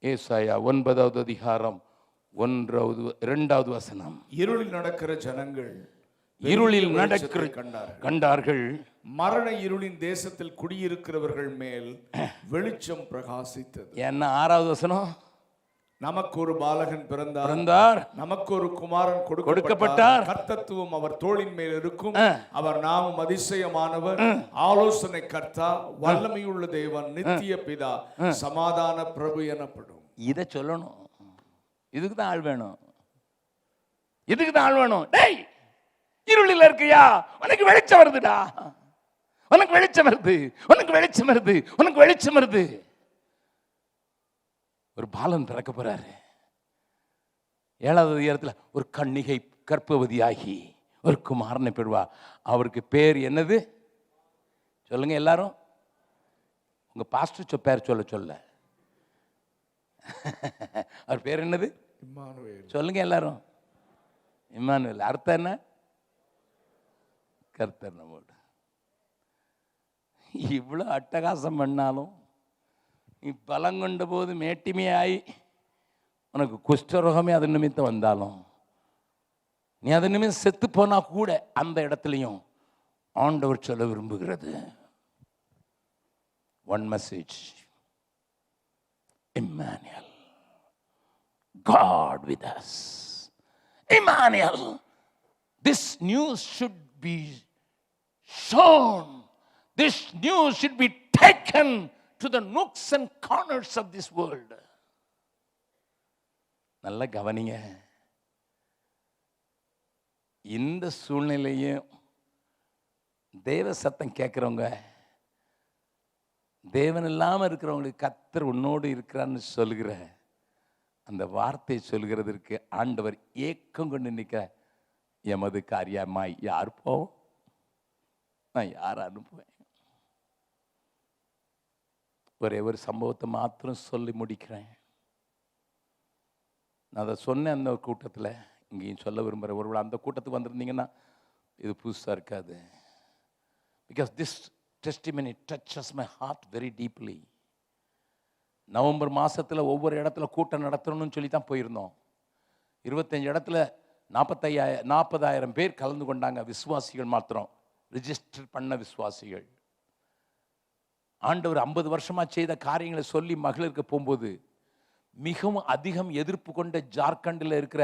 ஏசாயா 9வது அதிகாரம் 2வது வசனம். இருளில் நடக்கிற ஜனங்கள் இருளில் நடக்கிற கண்டார்கள். மரண இருளின் தேசத்தில் குடியிருக்கிறவர்கள் மேல் வெளிச்சம் பிரகாசித்தது. என்ன 6வது வசனம்? நமக்கு ஒரு பாலகன் பிறந்தார், நமக்கு ஒரு குமாரன் கொடுக்கப்பட்டார், கர்த்தத்துவம் அவர் தோளின் மேல் இருக்கும், அவர் நாமம் அதிசயமானவர், ஆலோசனை கர்த்தா, வல்லமையுள்ள தேவன், நித்திய பிதா, சமாதான பிரபு எனப்படும். இதை சொல்லணும். இதுக்கு தான் ஆள் வேணும். இதுக்கு தான் ஆள் வேணும். டேய், இருளில் இருக்கியா, உனக்கு வெளிச்சம் வருதுடா, உனக்கு வெளிச்சம் வருது, உனக்கு வெளிச்சம் வருது, உனக்கு வெளிச்சம் வருது. ஒரு பாலன் பிறக்க போறாரு. 7வது அதிகாரத்தில் ஒரு கன்னிகை கர்ப்பவதியாகி ஒரு குமாரனை பெறுவா. அவருக்கு பேர் என்னது சொல்லுங்க எல்லாரும். உங்க பாஸ்டர் பேர் சொல்ல அவர் பேர் என்னது? இம்மானுவேல். சொல்லுங்க எல்லாரும். இம்மானுவேல் அர்த்தம் என்ன? கர்த்தர் நம்மோடு. இவ்வளவு அட்டகாசம் பண்ணாலும் நீ பலம் கொண்ட போது மேட்டிமையாய் உனக்கு குஷ்டரோகமே அது நிமித்தம் வந்தாலும், நீ அது நிமித்தம் செத்து போனா கூட அந்த இடத்துலையும் ஆண்டவர் சொல்ல விரும்புகிறது one message: Immanuel, God with us. Emmanuel, this news should be shown. This news should be taken to the nooks and corners of this world. நல்ல கவனிங்க. இந்த சூழ்நிலையும் தேவ சத்தம் கேட்கிறவங்க, தேவன் இல்லாமல் இருக்கிறவங்களுக்கு கர்த்தர் உன்னோடு இருக்கிறான்னு சொல்லுகிற அந்த வார்த்தை சொல்கிறதற்கு ஆண்டவர் ஏக்கம் கொண்டு நிற்க, எமது காரியமாய் யார் போவோம், நான் யார் அனுப்புவேன்? ஒரே ஒரு சம்பவத்தை மாத்திரம் சொல்லி முடிக்கிறேன். நான் அதை சொன்னேன் அந்த கூட்டத்தில், இங்கேயும் சொல்ல விரும்புகிறேன். ஒருவேளை அந்த கூட்டத்துக்கு வந்திருந்தீங்கன்னா இது புதுசாக இருக்காது. Because this testimony touches my heart very deeply. November மாதத்தில் ஒவ்வொரு இடத்துல கூட்டம் நடத்தணும்னு சொல்லி தான் போயிருந்தோம். 25 இடத்துல 40,000 பேர் கலந்து கொண்டாங்க. விசுவாசிகள் மாத்திரம், ரிஜிஸ்டர் பண்ண விசுவாசிகள். ஆண்டவர் 50 வருஷமாக செய்த காரியங்களை சொல்லி மகளிருக்கு போகும்போது மிகவும் அதிகம் எதிர்ப்பு கொண்ட ஜார்க்கண்டில் இருக்கிற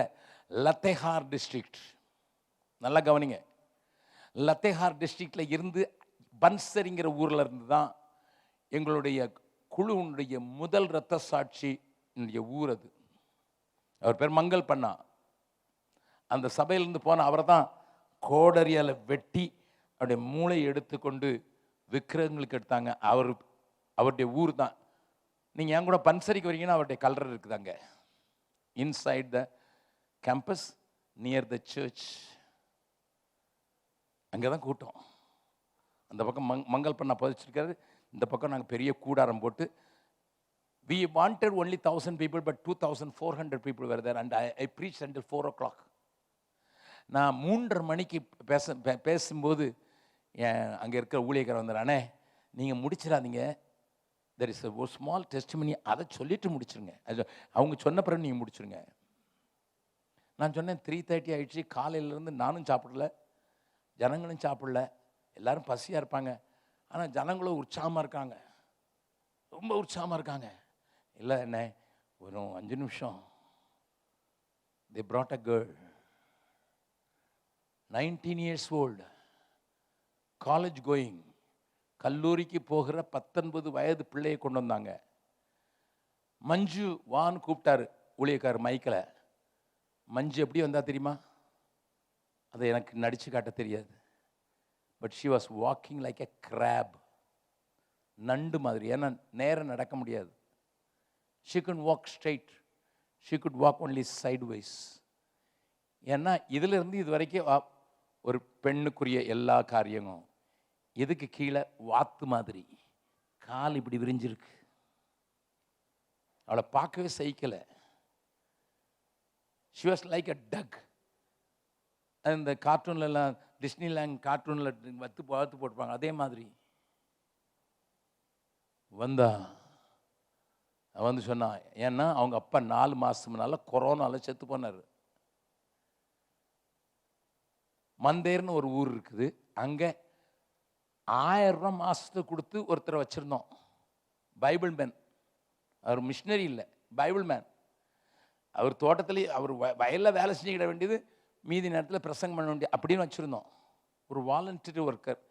லத்தேஹார் டிஸ்ட்ரிக்ட், நல்லா கவனிங்க, லத்தேஹார் டிஸ்ட்ரிக்டில் இருந்து பன்சரிங்கிற ஊரில் இருந்து தான் எங்களுடைய குழுவுடைய முதல் இரத்த சாட்சி ஊர் அது. அவர் பேர் மங்கள் பண்ணா. அந்த சபையிலிருந்து போன அவரை தான் கோடரியால் வெட்டி அவருடைய மூளை எடுத்துக்கொண்டு விக்கிரகங்களுக்கு எடுத்தாங்க. அவருடைய ஊர் தான். நீங்கள் என் கூட பன்சரிக்கு வரீங்கன்னா அவருடைய கலர் இருக்குதாங்க. Inside the campus near the church, அங்கே தான் கூட்டம். அந்த பக்கம் மங்கள் பண்ணா பதிச்சிருக்காரு, இந்த பக்கம் நாங்கள் பெரிய கூடாரம் போட்டு, we wanted only 1,000 people but 2,400 people were there and I preached until 4 o'clock. நான் 3:30 மணிக்கு பேசும்போது அங்கே இருக்கிற ஊழியக்காரர் வந்தானே, நீங்கள் முடிச்சிடாதீங்க, there is a small testimony, அதை சொல்லிட்டு முடிச்சிருங்க, அவங்க சொன்ன பிறகு நீங்கள் முடிச்சிருங்க. நான் சொன்னேன் 3:30 ஆயிடுச்சு, காலையிலேருந்து நானும் சாப்பிடல, ஜனங்களும் சாப்பிடல, எல்லாரும் பசியாக இருப்பாங்க, ஆனால் ஜனங்களும் உற்சாகமாக இருக்காங்க, ரொம்ப உற்சாகமாக இருக்காங்க. இல்லை என்ன, ஒரு 5 நிமிஷம். they brought a girl 19 years old, college going, கல்லூரிக்கு போகிற 19 வயது பிள்ளையை கொண்டு வந்தாங்க. மஞ்சு வான்னு கூப்பிட்டாரு ஊழியக்காரர் மைக்கில். மஞ்சு எப்படி வந்தா தெரியுமா? அதை எனக்கு நடிச்சு காட்ட தெரியாது. But she was walking like a crab, நண்டு மாதிரி. ஏன்னா நேரம் நடக்க முடியாது. She could walk straight, she could walk only sideways. ஏன்னா இதிலிருந்து இது வரைக்கும் ஒரு பெண்ணுக்குரிய எல்லா காரியங்களும் எதுக்கு கீழே வாத்து மாதிரி கால் இப்படி விரிஞ்சிருக்கு. அவளை பார்க்கவே சகிக்கலை. ஷி வாஸ் லைக் அ டக். இந்த கார்ட்டூன்லாம், டிஸ்னிலேண்ட் கார்ட்டூனில் வத்து போட்டுப்பாங்க, அதே மாதிரி வந்தா. அவன் வந்து சொன்னான், ஏன்னா அவங்க அப்பா 4 மாதத்துக்கு முன்னால் கொரோனாவில் செத்து போனார். மந்தேர்னு ஒரு ஊர் இருக்குது, அங்கே 1000 ரூபா மாதத்துக்கு கொடுத்து ஒருத்தரை வச்சுருந்தோம். பைபிள் மேன், அவர் மிஷினரி இல்லை, பைபிள் மேன். அவர் தோட்டத்துலேயே அவர் வயலில் வேலை செஞ்சுக்கிட வேண்டியது, மீதி நேரத்தில் பிரசங்கம் பண்ண வேண்டியது அப்படின்னு வச்சுருந்தோம். ஒரு voluntary worker.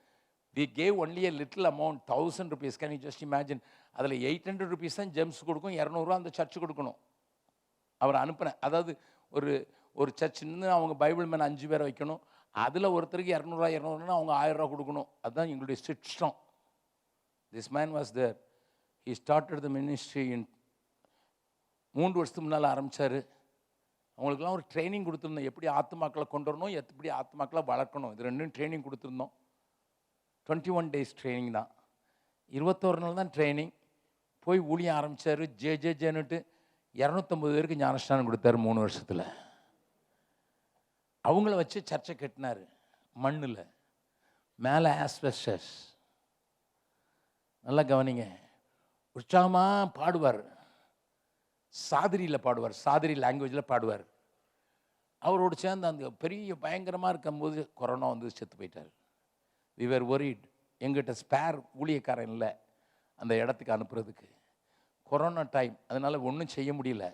We gave only a little amount, 1000 rupees. Can you just imagine? அதில் 800 rupees தான் ஜெம்ஸ் கொடுக்கும், 200 ரூபா அந்த சர்ச்சு கொடுக்கணும். அவர் அனுப்பினேன். அதாவது ஒரு சர்ச்சுன்னு அவங்க பைபிள் மேன் 5 பேரை வைக்கணும், அதில் ஒருத்தருக்கு 200 அவங்க 1000 ரூபா கொடுக்கணும். அதுதான் எங்களுடைய system. This man was there. He started the ministry in 3 வருஷத்துக்கு முன்னால் ஆரம்பித்தார். அவங்களுக்குலாம் ஒரு ட்ரைனிங் கொடுத்துருந்தோம், எப்படி ஆத்துமாக்களை கொண்டு வரணும், எப்படி ஆத்துமாக்களை வளர்க்கணும், இது ரெண்டும் ட்ரைனிங் கொடுத்துருந்தோம். 21 days ட்ரைனிங் தான், 21 நாள் தான் ட்ரைனிங். போய் ஊழியம் ஆரம்பித்தார். ஜேன்னுட்டு 250 பேருக்கு ஞானஸ்தானம் கொடுத்தாரு 3 வருஷத்தில். அவங்கள வச்சு சர்ச்சை கட்டினார் மண்ணில், மேலே ஆஸ்பெஸ்டஸ். நல்லா கவனிங்க. உற்சாகமாக பாடுவார், சாதிரியில் பாடுவார், சாதிரி லாங்குவேஜில் பாடுவார். அவரோடு சேர்ந்து அந்த பெரிய பயங்கரமாக இருக்கும்போது கொரோனா வந்து செத்து போயிட்டார். We were worried. எங்கிட்ட ஸ்பேர் ஊழியக்காரன் இல்லை அந்த இடத்துக்கு அனுப்புறதுக்கு. கொரோனா டைம், அதனால் ஒன்றும் செய்ய முடியல.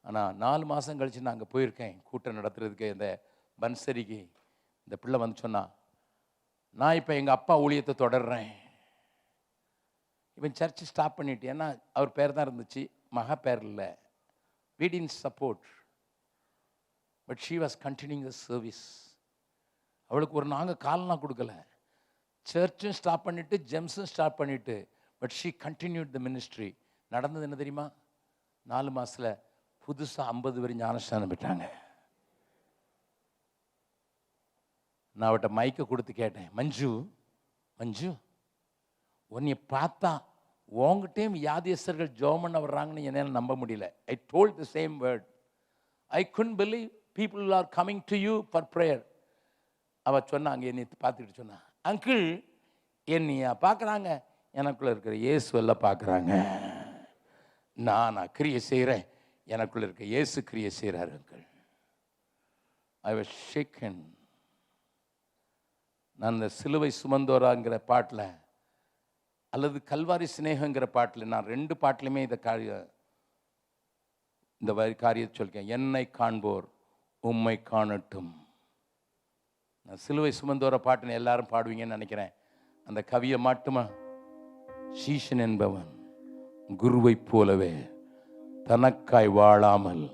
ஆனால் 4 மாதம் கழித்து நான் அங்கே போயிருக்கேன் கூட்டம் நடத்துறதுக்கு, இந்த பன்சரிக்கு. இந்த பிள்ளை வந்து சொன்னான், நான் இப்போ எங்கள் அப்பா ஊழியத்தை தொடர்றேன். இவன் சர்ச்சு ஸ்டாப் பண்ணிட்டு, ஏன்னா அவர் பேர் தான் இருந்துச்சு, மகா பேர் இல்லை. we didn't support, but she was continuing the service. அவளுக்கு ஒரு நாங்கள் காலெலாம் கொடுக்கல. சர்ச்சும் ஸ்டாப் பண்ணிவிட்டு ஜெம்ஸும் ஸ்டாப் பண்ணிவிட்டு, but she continued the ministry. நடந்தது என்ன தெரியுமா? 4 மாதத்தில் புதுசாக 50 பேர் ஞானஸ்தானம் பெற்றாங்க. நான் அவட்ட மைக்கை கொடுத்து கேட்டேன், மஞ்சு உன்னை பார்த்தா உங்ககிட்டையும் வியாதியஸ்தர்கள் ஜெபம் பண்ண வர்றாங்கன்னு என்னால் நம்ப முடியல. I told the same word. I couldn't believe people are coming to you for prayer. அவள் சொன்னாங்க, என்னை பார்த்துக்கிட்டு சொன்னா, அங்கிள் என்னையா பார்க்குறாங்க, எனக்குள்ளே இருக்கிற இயேசுவெல்லாம் பார்க்குறாங்க. நான் கிரியை செய்கிறேன், எனக்குள்ளே இருக்க இயேசு கிரியை செய்கிறாரு அங்கிள். I was shake hand. நான் இந்த சிலுவை சுமந்தோராங்கிற பாட்டில் அல்லது கல்வாரி சிநேகங்கிற பாட்டில், நான் 2 பாட்டிலுமே இந்த காரியத்தை சொல்லியிருக்கேன். என்னை காண்போர் உம்மை காணட்டும். நான் சிலுவை சுமந்தோர பாட்டுன்னு எல்லாரும் பாடுவீங்கன்னு நினைக்கிறேன். அந்த கவியை மாட்டுமா? சீஷன் என்பவன் குருவை போலவே தனக்காய் வாழாமல்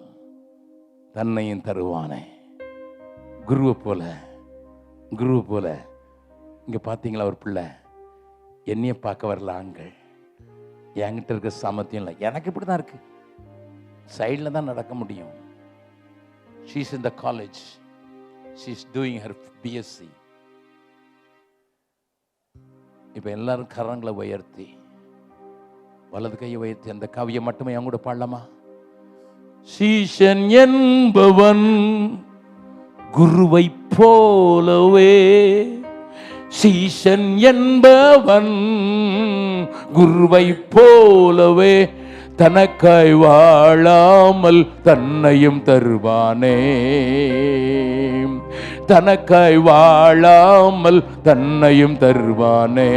தன்னையும் தருவானே. குருவை போல. இங்கே பார்த்தீங்களா ஒரு பிள்ளை, என்னைய பார்க்க வரலாங்கள். என்கிட்ட இருக்க சாமர்த்தியம் இல்லை, எனக்கு இப்படி தான் இருக்கு, சைடில் தான் நடக்க முடியும். ஷீஸ் இன் த college, she's doing her BSc. இப்போ எல்லாரும் கரங்களை உயர்த்தி, வலது கையை உயர்த்தி அந்த கவியை மட்டுமே என் கூட பாடலாமா? சீஷன் என்பவன் குருவை போலவே, சீஷன் என்பவன் குருவை போலவே தனக்காய் வாழாமல் தன்னையும் தருவானே. தனக்காய் வாழாமல் தன்னையும் தருவானே.